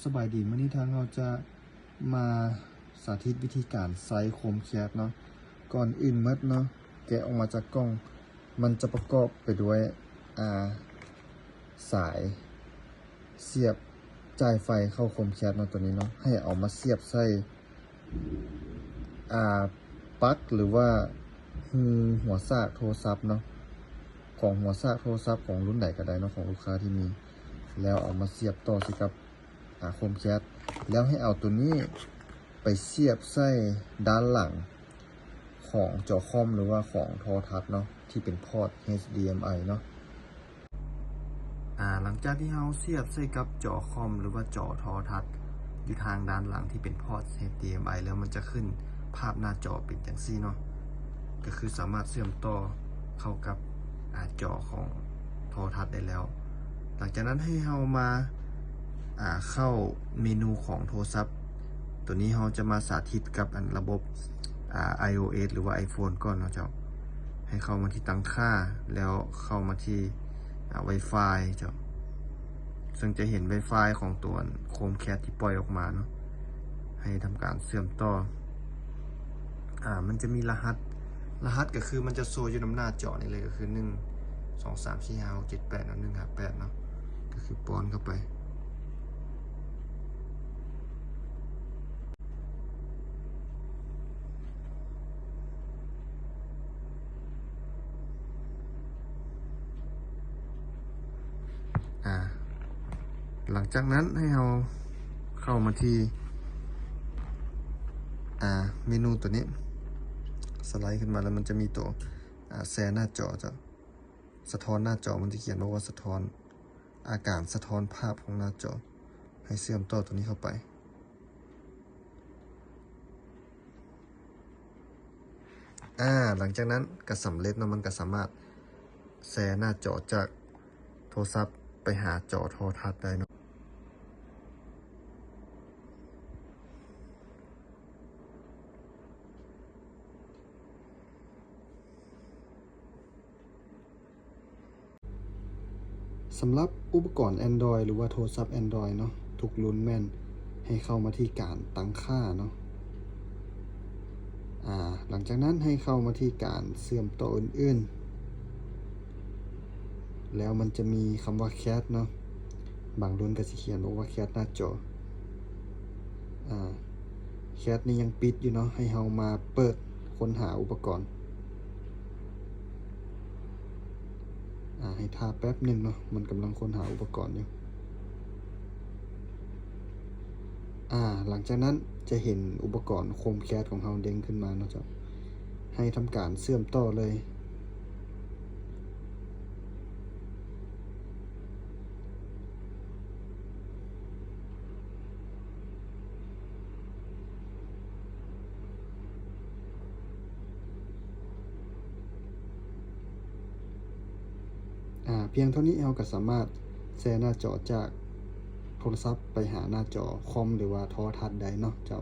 สบายดีมื้อนี้ทางเราจะมาสาธิตวิธีการใส่โคมแคสเนาะก่อนอื่นเนาะแกะออกมาจากกล้องมันจะประกอบไปด้วยสายเสียบจ่ายไฟเข้าโคมแคสเนาะตัวนี้เนาะให้เอามาเสียบใส่ปลั๊กหรือว่าหัวซากโทรศัพท์เนาะของหัวซากโทรศัพท์ของรุ่นไหนก็ได้เนาะของลูกค้าที่มีแล้วเอามาเสียบต่อสิกับโคมแคสแล้วให้เอาตัวนี้ไปเสียบใส่ด้านหลังของจอคอมหรือว่าของโทรทัศน์เนาะที่เป็นพอร์ต HDMI เนาะหลังจากที่เราเสียบใส่กับจอคอมหรือว่าจอโทรทัศน์อยู่ทางด้านหลังที่เป็นพอร์ต HDMI แล้วมันจะขึ้นภาพหน้าจอเป็นอย่างซี่เนาะก็คือสามารถเชื่อมต่อเข้ากับจอของโทรทัศน์ได้แล้วหลังจากนั้นให้เรามาเข้าเมนูของโทรศัพท์ตัวนี้เราจะมาสาธิตกับระบบiOS หรือว่า iPhone ก่อนเนาะเจ้าให้เข้ามาที่ตั้งค่าแล้วเข้ามาที่Wi-Fi เจ้าซึ่งจะเห็น Wi-Fi ของตัวโคมแคสที่ปล่อยออกมาเนาะให้ทำการเชื่อมต่อมันจะมีรหัสก็คือมันจะโชว์อยู่บนหน้าจอนี่เลยก็คือ1 2 3 4 5 6 7 8 1 5 8เนาะก็คือป้อนเข้าไปหลังจากนั้นให้เราเข้ามาที่เมนูตัวนี้สไลด์ขึ้นมาแล้วมันจะมีตัวแชร์หน้าจอจะสะท้อนหน้าจอมันจะเขียนว่าสะท้อนอาการสะท้อนภาพของหน้าจอให้เชื่อมต่อตัวนี้เข้าไปหลังจากนั้นก็สำเร็จมันก็สามารถแชร์หน้าจอจากโทรศัพท์ไปหาจอโทรทัศน์ได้เนาะสำหรับอุปกรณ์ Android หรือว่าโทรศัพท์ Android เนาะทุกรุ่นแม่นให้เข้ามาที่การตั้งค่าเนาะหลังจากนั้นให้เข้ามาที่การเชื่อมต่ออื่นๆแล้วมันจะมีคำว่าแคสเนาะบางรุ่นก็จะเขียนว่าแคสหน้าจอแคสนี้ยังปิดอยู่เนาะให้เรามาเปิดค้นหาอุปกรณ์ให้ท่าแป๊บหนึ่งเนาะมันกำลังค้นหาอุปกรณ์อยู่หลังจากนั้นจะเห็นอุปกรณ์โคมแคสของเราเด้งขึ้นมาเนาะจ๊ะให้ทำการเชื่อมต่อเลยเพียงเท่านี้เราก็สามารถแชร์หน้าจอจากโทรศัพท์ไปหาหน้าจอคอมหรือว่าโทรทัศน์ได้เนาะเจ้า